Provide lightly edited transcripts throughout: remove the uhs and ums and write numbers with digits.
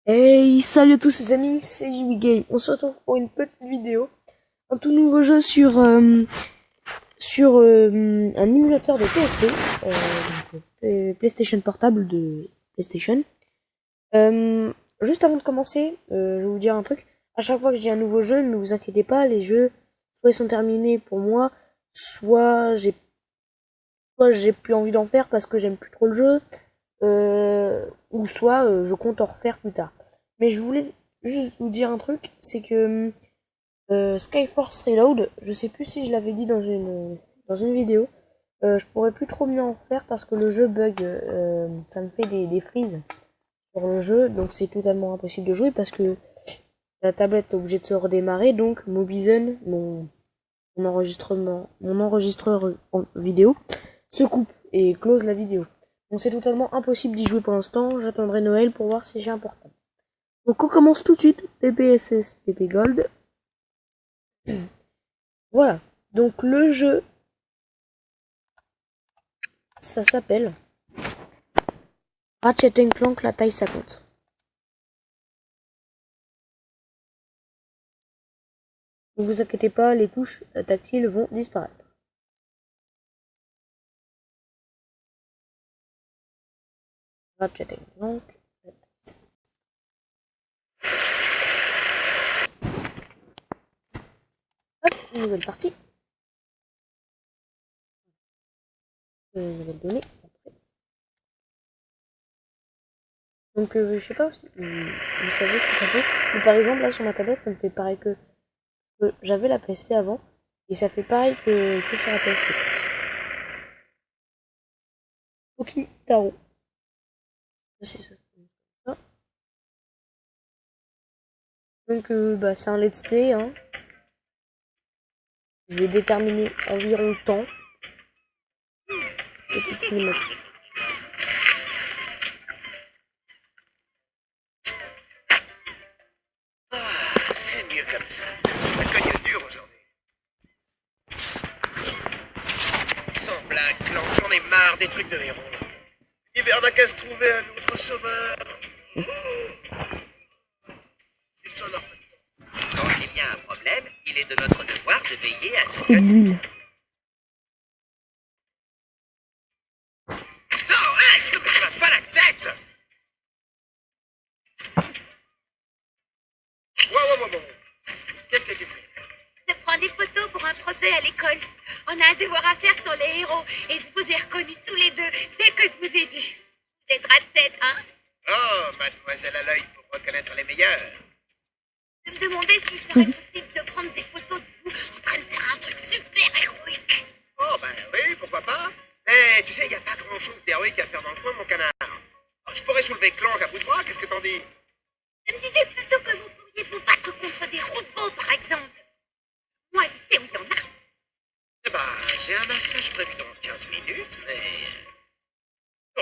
Hey, salut à tous les amis, c'est Jimmy Game. On se retrouve pour une petite vidéo. Un tout nouveau jeu sur un émulateur de PSP, PlayStation portable de PlayStation. Juste avant de commencer, je vais vous dire un truc. À chaque fois que je dis un nouveau jeu, ne vous inquiétez pas, les jeux, soit ils sont terminés pour moi, soit j'ai plus envie d'en faire parce que j'aime plus trop le jeu, ou soit je compte en refaire plus tard. Mais je voulais juste vous dire un truc, c'est que Skyforce Reload, je sais plus si je l'avais dit dans une vidéo, je pourrais plus trop mieux en faire parce que le jeu bug, ça me fait des freezes sur le jeu, donc c'est totalement impossible de jouer parce que la tablette est obligée de se redémarrer, donc Mobizen, mon enregistreur en vidéo, se coupe et close la vidéo. Donc c'est totalement impossible d'y jouer pour l'instant, j'attendrai Noël pour voir si j'ai un portable. Donc on commence tout de suite, PPSS, PP Gold. Voilà, donc le jeu, ça s'appelle Ratchet Clank, la taille 50. Ne vous inquiétez pas, les touches tactiles vont disparaître. Ratchet Clank, la taille 50. Hop, une nouvelle partie. Une nouvelle donnée. Donc je sais pas si vous savez ce que ça fait. Mais par exemple là sur ma tablette ça me fait pareil que j'avais la PSP avant. Et ça fait pareil que sur la PSP. Ok, Taro. C'est ça. Donc bah, c'est un let's play. Hein. Je vais déterminer environ le temps. Petite cinématique. C'est mieux comme ça. Ça cogne dur aujourd'hui. Sans blague, Clank, j'en ai marre des trucs de héros. L'hiver n'a qu'à se trouver un autre sauveur. Il s'en a fait. Quand il y a un problème, il est de notre devoir de veiller à ce que... C'est de l'huile. Non, hey, ne me casse pas la tête. Wow. Qu'est-ce que tu fais? Je prends des photos pour un procès à l'école. On a un devoir à faire sur les héros et je vous ai reconnus tous les deux dès que je vous ai vus. Vous êtes Ratchet, hein? Oh, mademoiselle à l'œil pour reconnaître les meilleurs. Je me demandais s'il serait possible de prendre des photos de vous en train de faire un truc super héroïque. Oh, ben oui, pourquoi pas. Mais tu sais, il n'y a pas grand-chose d'héroïque à faire dans le coin, mon canard. Je pourrais soulever Clank à bout de bras, qu'est-ce que t'en dis? Je me disais plutôt que vous pourriez vous battre contre des robots, par exemple. Moi, je sais où il y en a. Eh ben, j'ai un massage prévu dans 15 minutes, mais... Oh,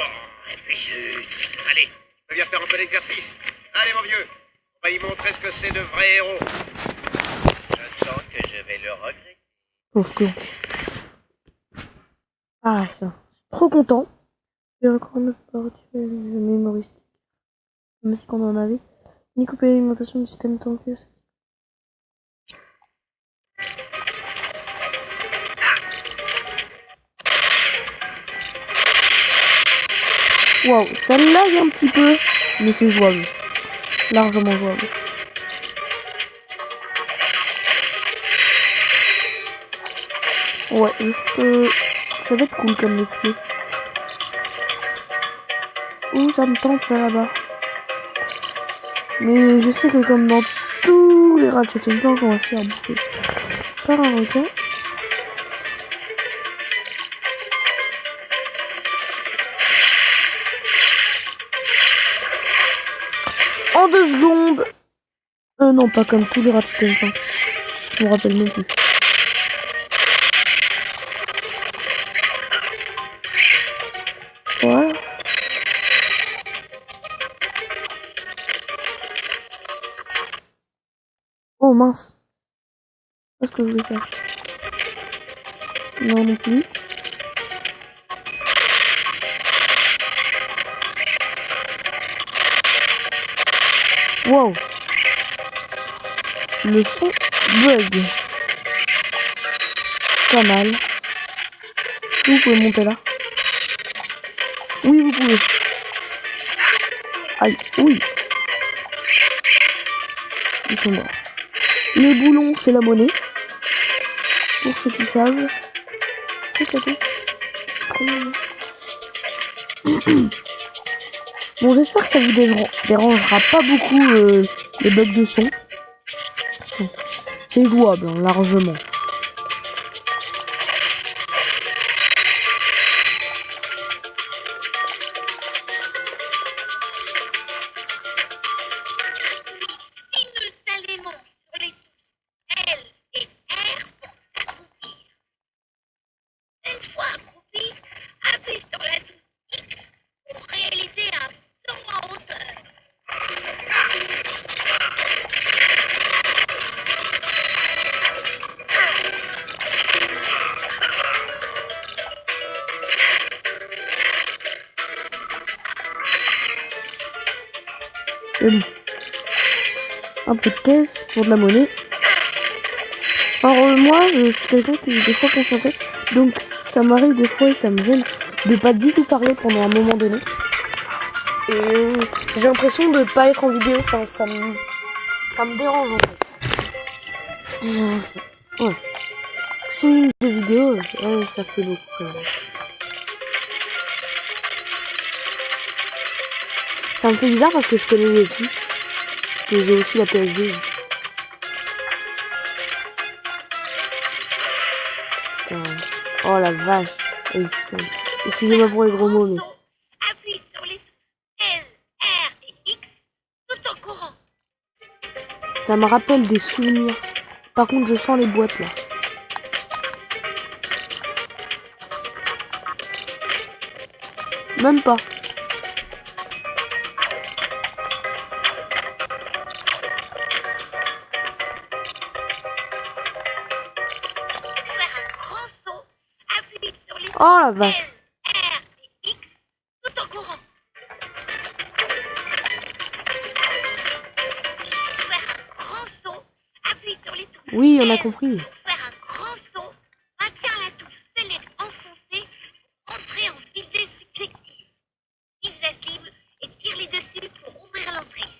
et puis zut. Allez, je viens faire un peu d'exercice. Allez, mon vieux, on va lui montrer ce que c'est de vrai héros. Je sens que je vais le regretter. Pauvre con. Ah ça. Trop content. Je reprends notre partie mémoristique. Même si qu'on en avait. Ni couper l'alimentation du système tant que ça. Waouh, ça lag un petit peu, mais c'est jouable. Largement jouable. Ouais, juste ça va être cool comme let's play. Ouh, ça me tente ça là-bas. Mais je sais que comme dans tous les Ratchet Clank, on va se faire bouffer par un requin. En 2 secondes. Non, pas comme tous les Ratchet Clank. Je me rappelle même plus. Voilà. Oh mince. Qu'est-ce que je vais faire? Non plus. Wow. Le son bug. Pas mal. Vous pouvez monter là. Oui, vous pouvez. Aïe, oui. Ils sont morts. Les boulons, c'est la monnaie. Pour ceux qui savent. Bon, j'espère que ça vous dérangera pas beaucoup les bugs de son. C'est jouable, hein, largement. Simultanément sur les touches L et R pour s'accroupir. Une fois accroupi, appuie sur la touche X pour réaliser un saut en hauteur. Joli. Un peu de caisse pour de la monnaie. Alors moi, je suis quelqu'un qui est des fois concentré. Donc ça m'arrive des fois et ça me gêne de pas du tout parler pendant un moment donné. Et j'ai l'impression de pas être en vidéo. Enfin, ça me dérange en fait. Ouais. 6 minutes de vidéo, ouais, ça fait beaucoup quand même. Ça me fait bizarre parce que je connais les plus. Parce que j'ai aussi la PSD. Putain. Oh la vache. Oh, putain. Excusez-moi pour les gros mots, mais... Appuie sur les touches L, R et X tout en courant. Ça me rappelle des souvenirs. Par contre, je sens les boîtes là. Même pas. Oh la vache. L, R et X tout en courant. Pour faire un grand saut, appuie sur les touches. Oui, on a L. compris. Pour faire un grand saut, maintiens la touche Select enfoncée pour entrer en visée successive. Vise la cible et tire-les dessus pour ouvrir l'entrée.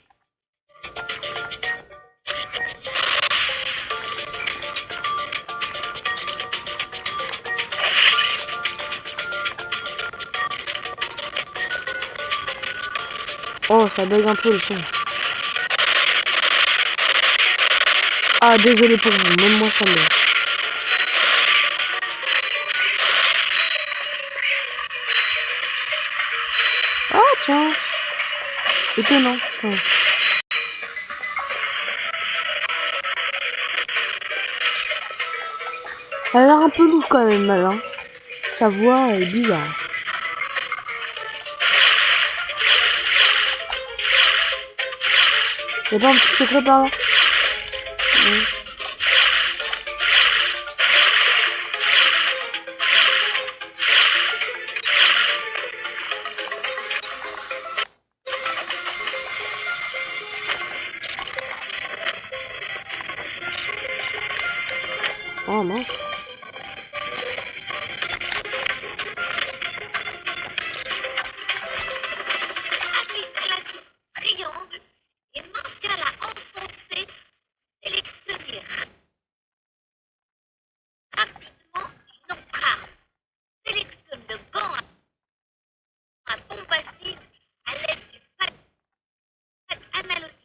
Oh, ça bug un peu le son. Ah, désolé pour vous, même moi ça me... Ah, tiens. Étonnant. Ouais. Elle a l'air un peu louche quand même, malin. Sa voix est bizarre. Y'a pas un petit secret par là? Ouais. Oh mince. Appuie sur la touche triangle et maintiens-la enfoncée. Sélectionnez rapidement une autre arme. Sélectionne le gant à bombe acide à l'aide du pad analogique.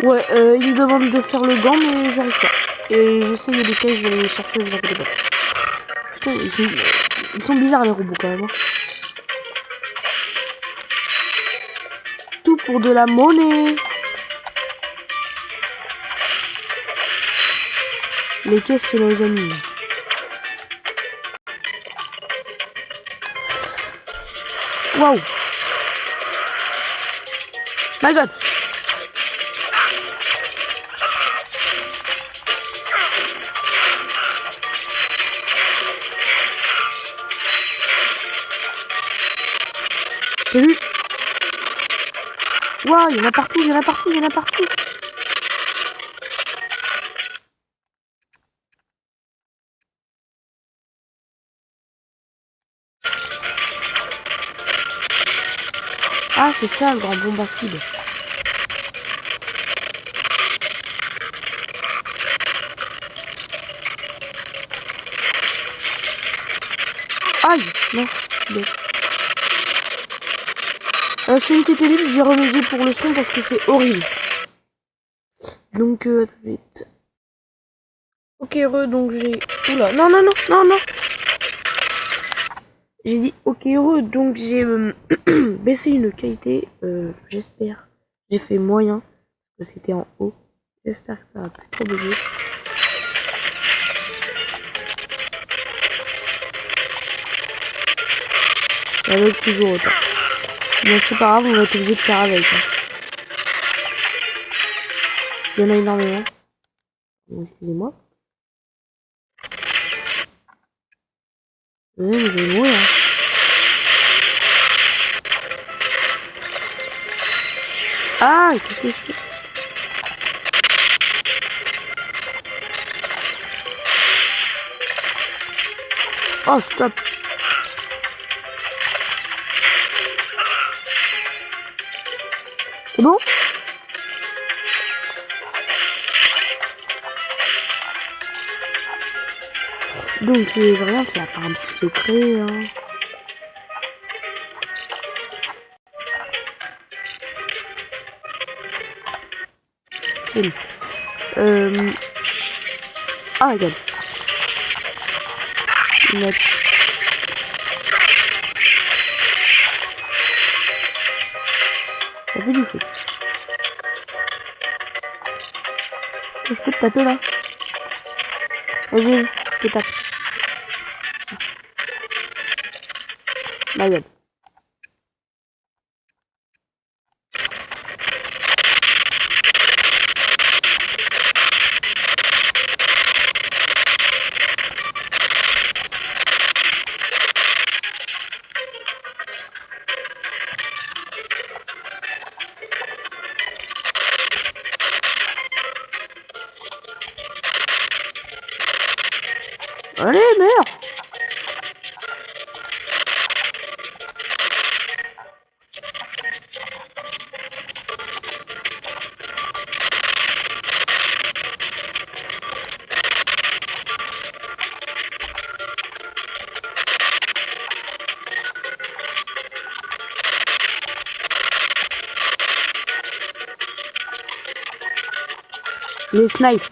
Ouais, il me demande de faire le gant, mais j'arrive pas. Et je sais, il y a des cases, je vais les chercher, vous inquiétez pas. Putain, ils sont bizarres les robots quand même. Hein. Tout pour de la monnaie. Les caisses, c'est nos amis. Waouh. My god. J'ai vu. Waouh, il y en a partout, il y en a partout, il y en a partout. Ah, c'est ça le grand bombe acide. Aïe, non, je suis une tétée libre, j'ai remédié pour le son parce que c'est horrible. Donc, tout de suite. Ok, heureux, donc j'ai... Oula, non, non, non, non, non. J'ai dit ok, heureux, donc j'ai baissé une qualité, j'espère. J'ai fait moyen, parce que c'était en haut. J'espère que ça va pas trop bugger. Ça bug toujours autant. Mais c'est pas grave, on va être obligé de faire avec. Hein. Il y en a énormément. Excusez-moi. Ouais, mais je vais mourir. Ah, qu'est-ce que c'est? Oh, stop. C'est bon? Donc, je vais rien faire par un petit secret. Hein. Bon. Ah, regarde. Ça fait du feu. Je peux te taper là. Vas-y, je te tape. Regarde. Allez, merde! Les snipe.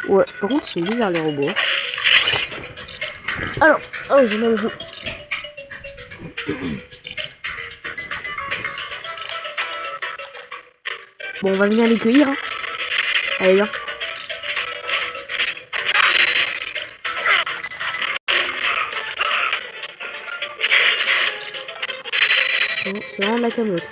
Ouais, par contre, ils sont bizarres les robots. Alors, oh, j'ai mal au dos. Bon, on va venir les cueillir. Hein. Allez, viens. Bon, c'est vraiment de la camelote.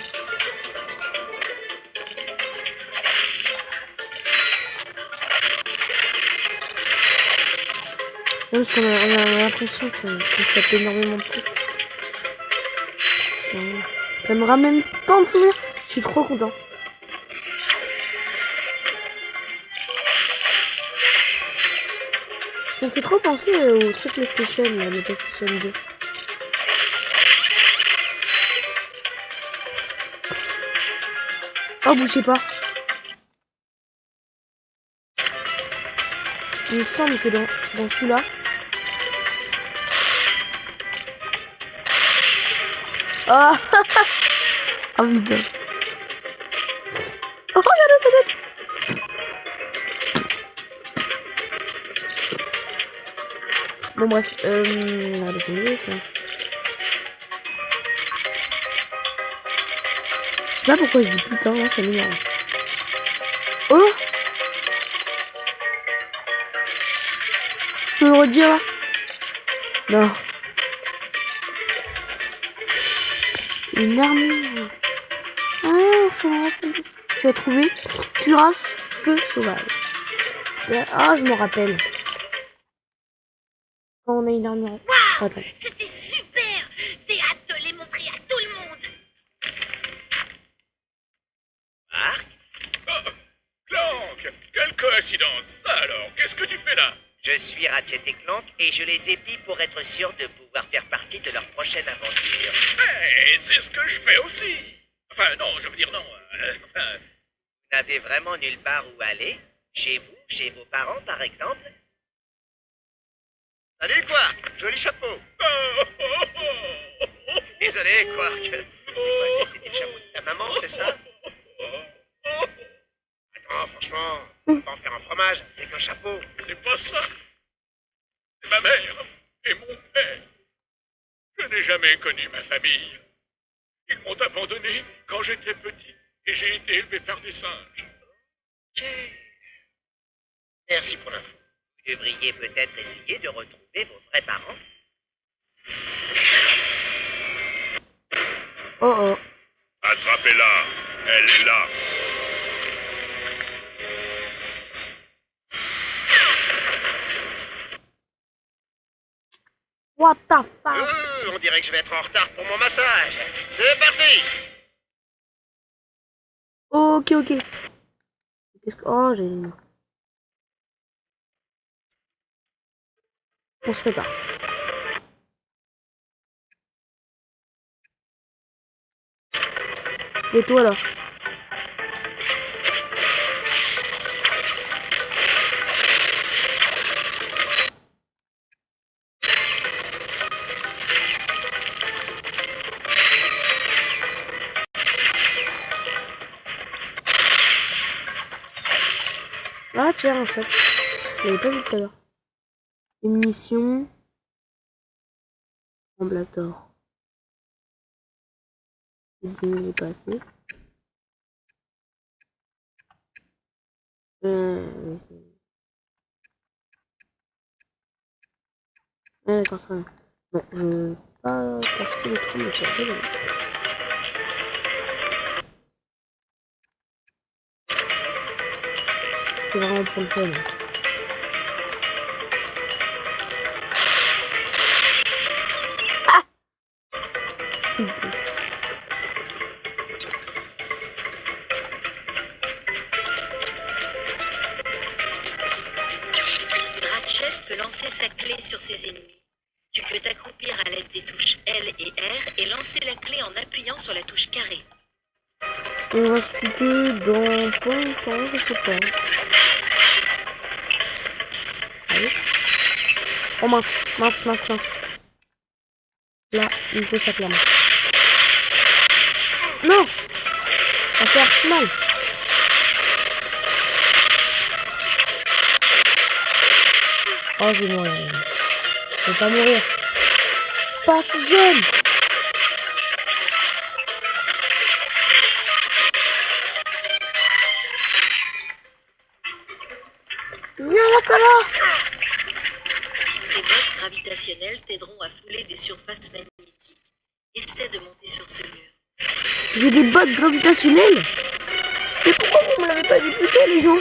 Parce qu'on a l'impression qu'on tape énormément de coups. Ça me ramène tant de souvenirs. Je suis trop content. Ça me fait trop penser au truc PlayStation, le PlayStation 2. Oh, bougez pas. Il me semble que dans celui-là... Oh. Oh putain. Oh, regarde sa tête. Bon bref, allez, c'est mieux ça. Je sais pas pourquoi je dis putain, là, ça m'énerve. Oh. Tu peux le redire là? Non. Une arme. Ah, ça va. Tu as trouvé cuirasse feu sauvage. Ah, je me rappelle. Quand on a une armure. Waouh, Attends. c'était super. J'ai hâte de les montrer à tout le monde. Marc, Clank, quelle coïncidence. Ça alors, qu'est-ce que tu fais là? je suis Ratchet et Clank et je les épie pour être sûr de pouvoir faire partie de leur prochaine aventure. Eh, c'est ce que je fais aussi. Enfin, non, je veux dire non. Enfin, Vous n'avez vraiment nulle part où aller? Chez vous? Chez vos parents, par exemple? Salut, Quark! Joli chapeau! Désolé, Quark. C'était le chapeau de ta maman, c'est ça? Attends, franchement, on va pas en faire un fromage, c'est qu'un chapeau. c'est pas ça. C'est ma mère et mon père. Je n'ai jamais connu ma famille. Ils m'ont abandonné quand j'étais petit et j'ai été élevé par des singes. Ok. Merci pour l'info. Vous devriez peut-être essayer de retrouver vos vrais parents. Oh oh. Attrapez-la. Elle est là. What the fuck? On dirait que je vais être en retard pour mon massage. C'est parti! Ok, ok. Qu'est-ce que... Oh, j'ai... On se prépare. Et toi là? Ah tiens, un sac. Je l'avais pas vu tout à l'heure. Munitions. Tremblator. J'ai passé. Ah d'accord, ça va. Bon, je vais pas acheter le truc, mais c'est désolé. C'est vraiment pour le fun. Ah! Ratchet peut lancer sa clé sur ses ennemis. Tu peux t'accroupir à l'aide des touches L et R et lancer la clé en appuyant sur la touche carré. On va se quitter dans combien de temps, je sais pas. Allez. Oh mince, mince, mince, mince. Là, il faut ça clairement. Non! Ça fait archi mal. Oh, je vais mourir. Je vais pas mourir. Pas si jeune! Les bottes gravitationnelles t'aideront à fouler des surfaces magnétiques. Essaie de monter sur ce mur. J'ai des bottes gravitationnelles? Mais pourquoi vous me l'avez pas dit plus tôt, les gens?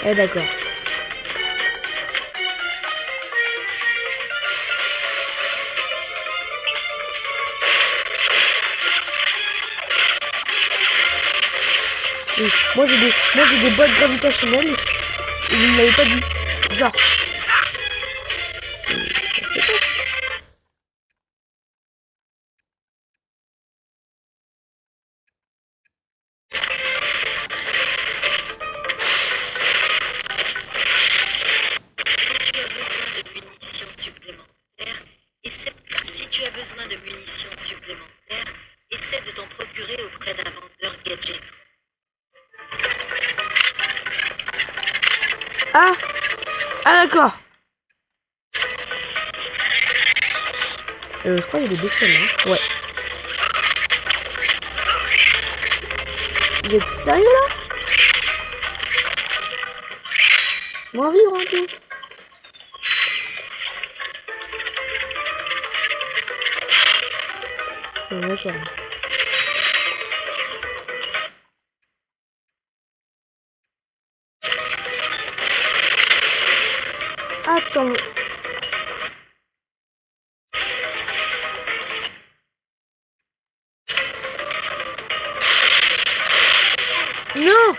Eh d'accord. Oui, moi j'ai des bottes gravitationnelles et vous ne l'avez pas dit. Genre. Si tu as besoin de munitions supplémentaires, essaie de t'en procurer auprès d'un vendeur gadget. Ah! Ah d'accord. Je crois qu'il y a des bestioles hein. Ouais. Vous êtes sérieux là? On va vivre un peu. D'accord. Attends. Non!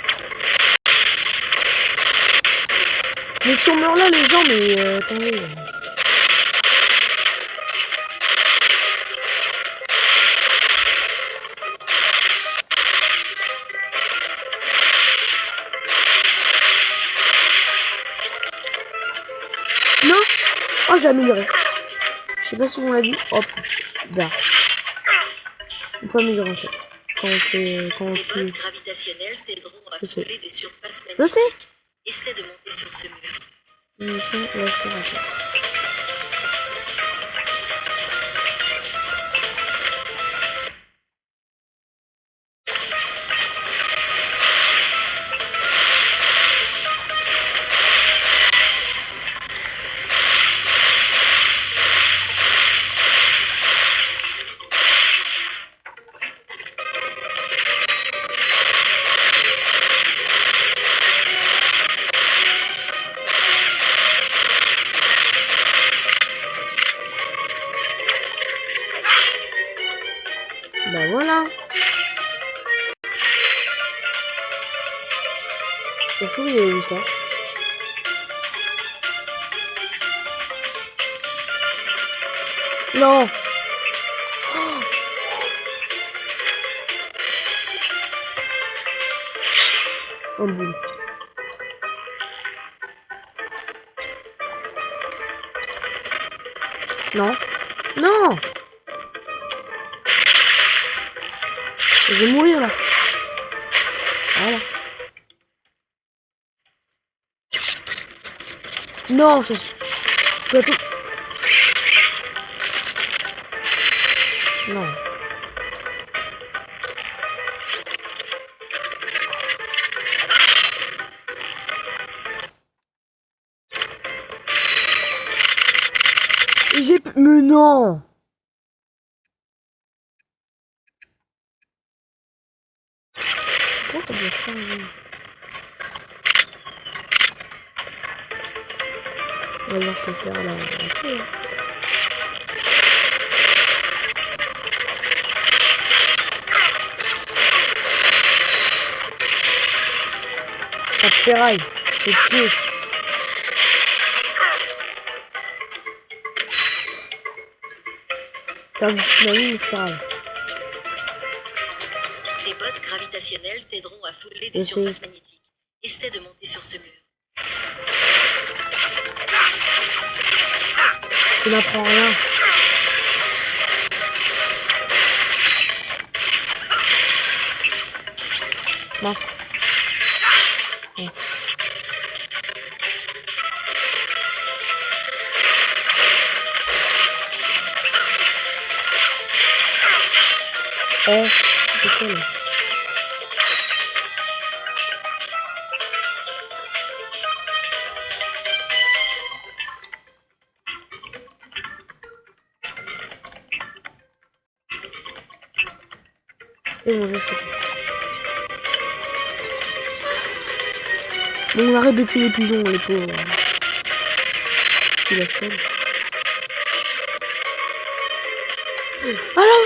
Mais si on meurt là, les gens, mais attendez. Non! Oh, j'ai amélioré. Je sais pas si on l'a dit. Hop. Là. On peut améliorer en fait. Quand on fait. Quand on Les fait. bottes gravitationnelles t'aideront à Je sais. fouler des surfaces Je sais. magnétiques. Essaie de monter sur ce mur. Mission, ouais, c'est raté. Bah voilà. Est-ce que vous avez vu ça? Non. Oh boule. Non. Non. Je vais mourir là. Voilà. Non, c'est... Je dois tout... Non. J'ai... Mais non. Pourquoi ça doit faire on va voir se faire là. Okay. Ça te ferraille. C'est tué. T'as vu, c'est pas grave. Les bottes gravitationnelles t'aideront à fouler des surfaces magnétiques. Essaie de monter sur ce mur. Tu n'apprends rien. Mince. Ouais. C'est cool. Et on va faire. Bon, on arrête de tuer les pigeons, les pauvres. Il a fait. Alors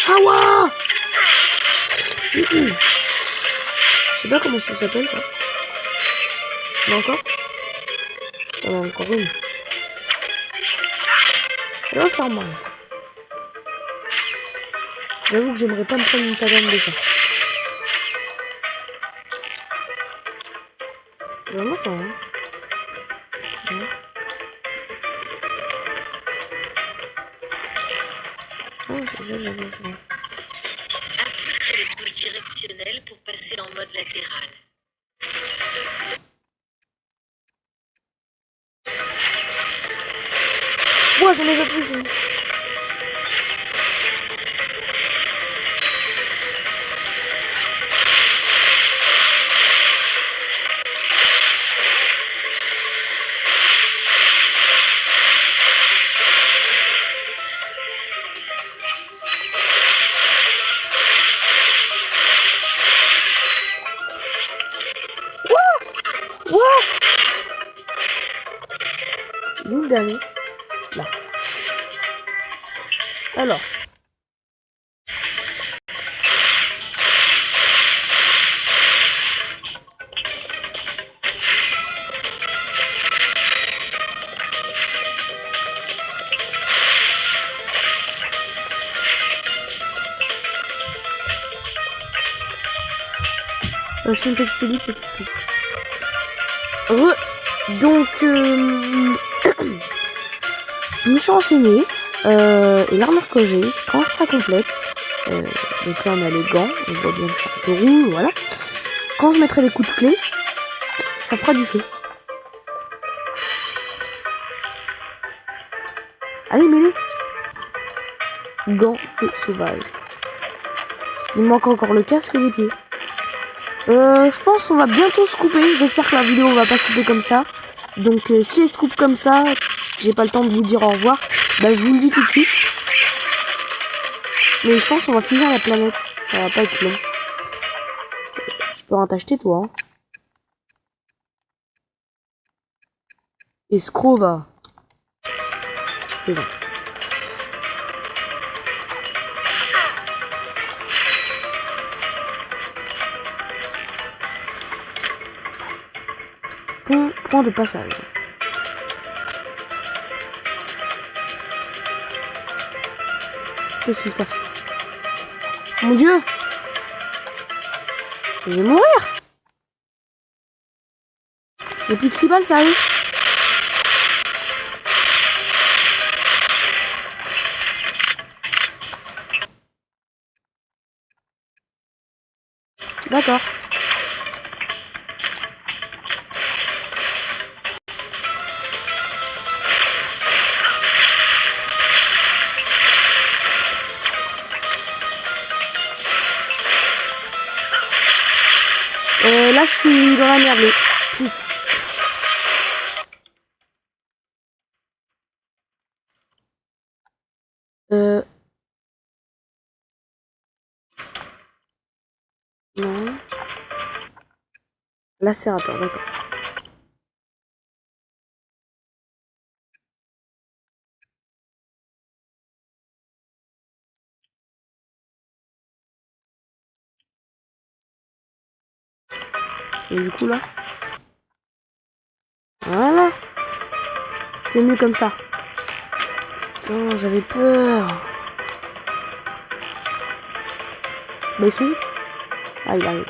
Awa. Je sais pas comment ça s'appelle ça. Il y en a encore? Il y en a encore une. Ça va faire mal. J'avoue que j'aimerais pas me prendre une taverne de ça. Vraiment pas, hein. Ouais. Oh, c'est bien. Appuie sur les touches directionnelles pour passer en mode latéral. Ouais, j'en ai déjà plus. Hein. Où le dernier? Là. Alors. Je fais une petite pédite, c'est tout. Donc, je me suis renseigné. Et l'armure que j'ai, quand elle sera complète, donc là on a les gants, on voit bien que c'est un peu rouge, voilà. Quand je mettrai les coups de clé, ça fera du feu. Allez, mets-les. Gants, feu sauvage. Il me manque encore le casque et les pieds. Je pense qu'on va bientôt se couper. J'espère que la vidéo va pas se couper comme ça. Donc si elle se coupe comme ça, j'ai pas le temps de vous dire au revoir. Bah je vous le dis tout de suite. Mais je pense qu'on va finir la planète. Ça va pas être long. Tu peux rien t'acheter toi. Hein. Escroc va. C'est bon. Point de passage. Qu'est-ce qui se passe? Mon Dieu! Je vais mourir! Il n'y a plus que 6 balles, sérieux? D'accord. Là, je suis dans la merde. Non. Lacérateur, d'accord. Et du coup là, voilà, c'est mieux comme ça. Putain, j'avais peur. Mais ils sont où? Ah, il arrive.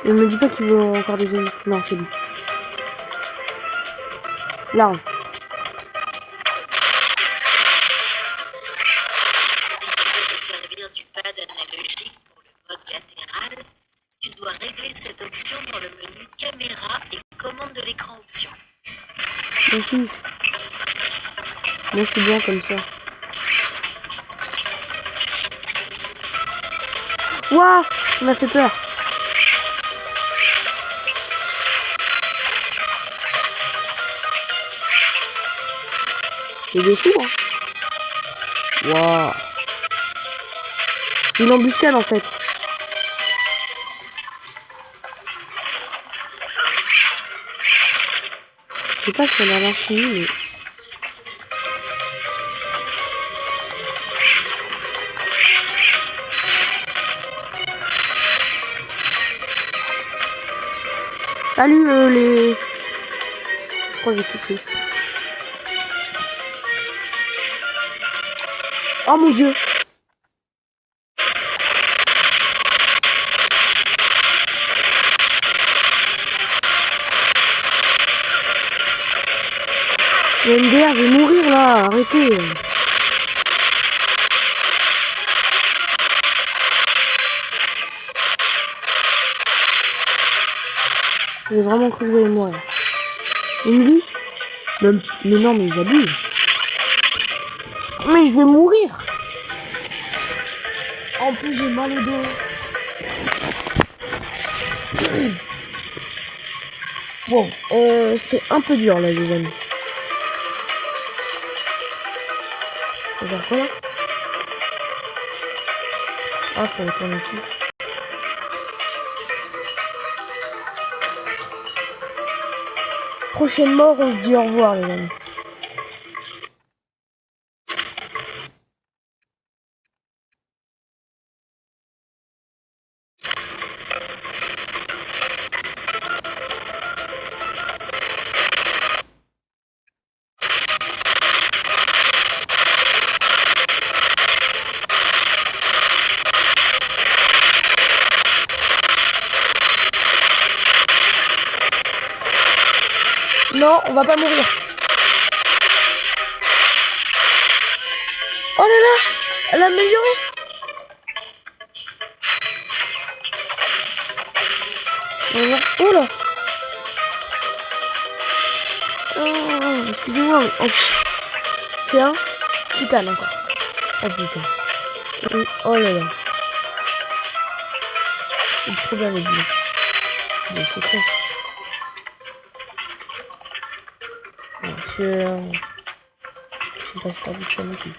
Ne me dis pas qu'il veut encore des ennemis. Non, c'est bon. Là. Pour servir du pad analogique pour le mode latéral, tu dois régler cette option dans le menu caméra et commande de l'écran option. Merci. Moi, je suis bien comme ça. Ouah, ça m'a fait peur. C'est des fous, hein. Waouh. C'est une embuscade en fait. Je sais pas si elle a l'infini, mais. Salut les. Je crois que j'ai tout fait. Oh mon Dieu! Le MDR, je vais mourir là, arrêtez! J'ai vraiment cru que j'allais mourir. Une vie? Mais non, mais j'abuse. Mais je vais mourir! En plus, j'ai mal au dos. Bon, c'est un peu dur là, les amis. Regarde quoi là? Ah, faut retourner dessus. Prochaine mort, on se dit au revoir, les amis. Non, on va pas mourir. Oh là là, elle a amélioré. Oh là. Oh, excusez-moi, mais oh, c'est un titane encore. Oh putain. Oh là là. C'est trop bien les billes. Mais c'est trop. Je sais pas si t'as vu que ça me dit.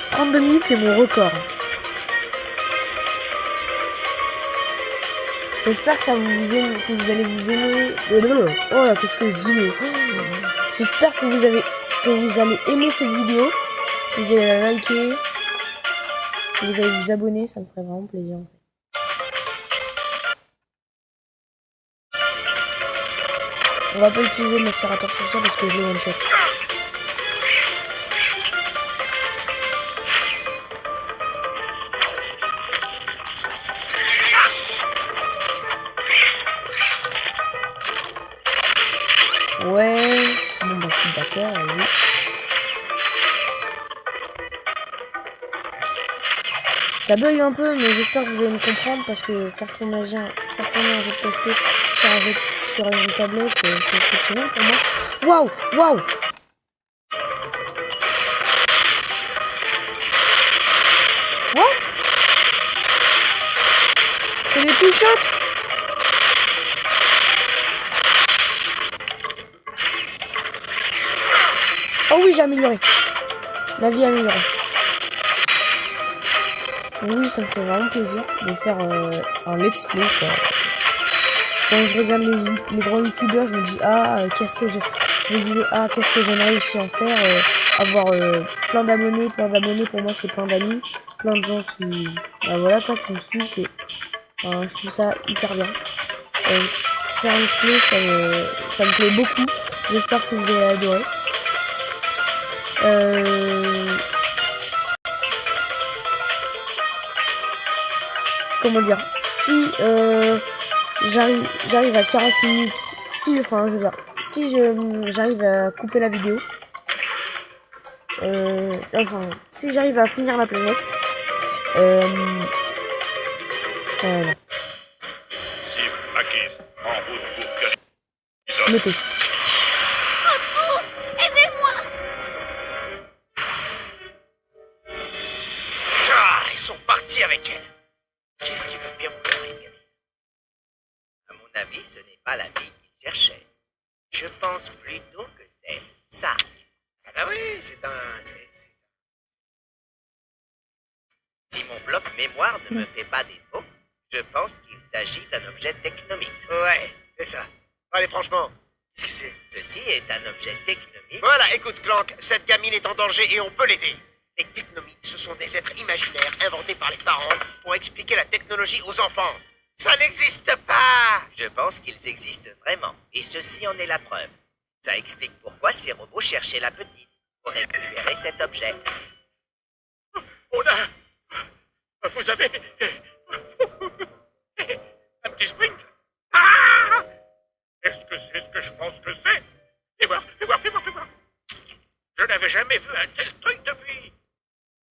« 32 minutes, c'est mon record. J'espère que ça vous aime, que vous allez vous aimer. Oh là, qu'est-ce que je dis? J'espère que vous allez aimer cette vidéo. Que vous allez la liker. Que vous allez vous abonner, ça me ferait vraiment plaisir. On va pas utiliser le macérateur sur ça parce que je l'ai one shot. Ouais, bon bah je suis d'accord, oui. Ça bug un peu, mais j'espère que vous allez me comprendre parce que faire tourner un jeu de PSP sur une tablette, c'est exceptionnel pour moi. Waouh, waouh. What? C'est les two shots? Oh oui, j'ai amélioré. La vie améliorée. Oui, ça me fait vraiment plaisir de faire un let's play, quoi. Quand je regarde les grands youtubeurs, je me dis qu'est-ce que j'aimerais aussi en faire, avoir plein d'abonnés pour moi c'est plein d'amis, plein de gens qui voilà quoi, qui me suivent, je trouve ça hyper bien. Faire un let's play, ça me plaît beaucoup. J'espère que vous allez adorer. Comment dire, si j'arrive à 40 minutes, si j'arrive à couper la vidéo, si j'arrive à finir la planète, Cible acquise. En route pour que... notez. Au secours, aidez-moi. Ah, ils sont partis avec elle. Qu'est-ce qu'ils veulent bien vouloir, les gamins? À mon avis, ce n'est pas la vie qu'il cherchait. Je pense plutôt que c'est ça. Ah bah oui, c'est Si mon bloc mémoire ne me fait pas défaut, je pense qu'il s'agit d'un objet technomite. Ouais, c'est ça. Allez, franchement, qu'est-ce que c'est? Ceci est un objet technomite. Voilà, écoute, Clank, cette gamine est en danger et on peut l'aider. Les technomites, ce sont des êtres imaginaires inventés par les parents pour expliquer la technologie aux enfants. Ça n'existe pas! Je pense qu'ils existent vraiment, et ceci en est la preuve. Ça explique pourquoi ces robots cherchaient la petite, pour récupérer cet objet. On a... Vous avez... un petit sprint. Ah! Est-ce que c'est ce que je pense que c'est? Fais voir. Je n'avais jamais vu un tel truc depuis...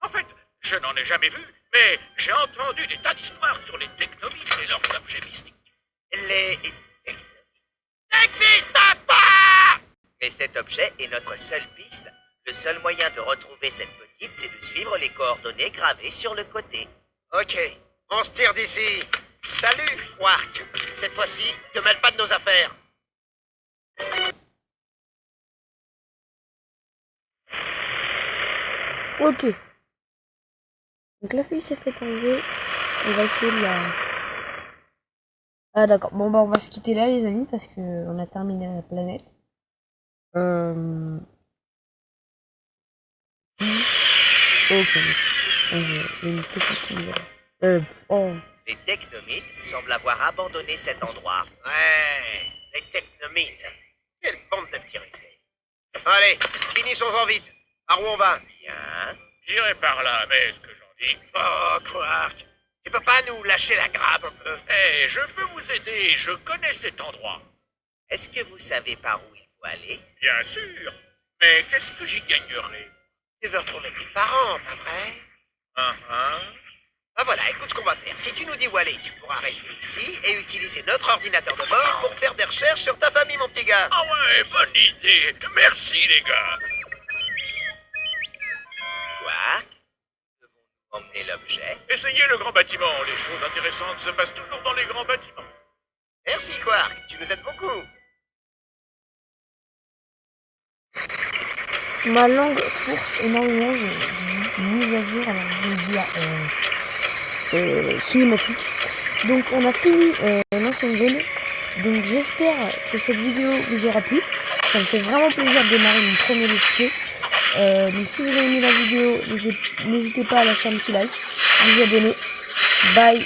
En fait, je n'en ai jamais vu, mais j'ai entendu des tas d'histoires sur les technomites et leurs objets mystiques. Les technomites. N'existe pas! Mais Mais cet objet est notre seule piste. Le seul moyen de retrouver cette petite, c'est de suivre les coordonnées gravées sur le côté. Ok, on se tire d'ici. Salut, Quark. Cette fois-ci, te mêle pas de nos affaires. Ok. Donc la fille s'est fait enlever. On va essayer de la... Ah d'accord. Bon bah on va se quitter là les amis parce que on a terminé la planète. Ok. Une petite nouvelle. Oh. Les technomites semblent avoir abandonné cet endroit. Ouais, les technomites. Quelle bande de petits rusés. Allez, finissons-en vite. Par où on va? Bien. J'irai par là, mais ce que j'en dis... Oh, Quark. Tu peux pas nous lâcher la grappe un peu? Eh, je peux vous aider, je connais cet endroit. Est-ce que vous savez par où il faut aller? Bien sûr. Mais qu'est-ce que j'y gagnerai? Tu veux retrouver tes parents, pas vrai? Ah voilà, écoute ce qu'on va faire. Si tu nous dis où aller, tu pourras rester ici et utiliser notre ordinateur de bord pour faire des recherches sur ta famille, mon petit gars. Ah ouais, bonne idée. Merci, les gars. Quark, devons-nous emmener l'objet? Essayez le grand bâtiment. Les choses intéressantes se passent toujours dans les grands bâtiments. Merci, Quark. Tu nous aides beaucoup. Ma langue fourche énormément, j'ai mise à jour, alors je vais dire cinématique. Donc on a fini l'ancienne zone, donc j'espère que cette vidéo vous aura plu. Ça me fait vraiment plaisir de démarrer mon premier let's play. Donc si vous avez aimé la vidéo, n'hésitez pas à lâcher un petit like, vous abonner. Bye.